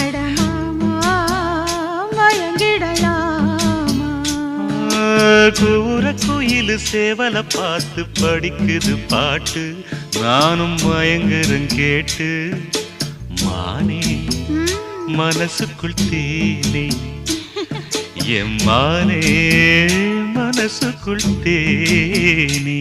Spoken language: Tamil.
அடமாமா மயங்கிடலாமா கூற குயிலு சேவல பார்த்து படிக்குது பாட்டு நானும் மயங்குறேன் கேட்டு மானே மனசுக்குள் தேனே எம்மானே மனசுக்குள் தேனே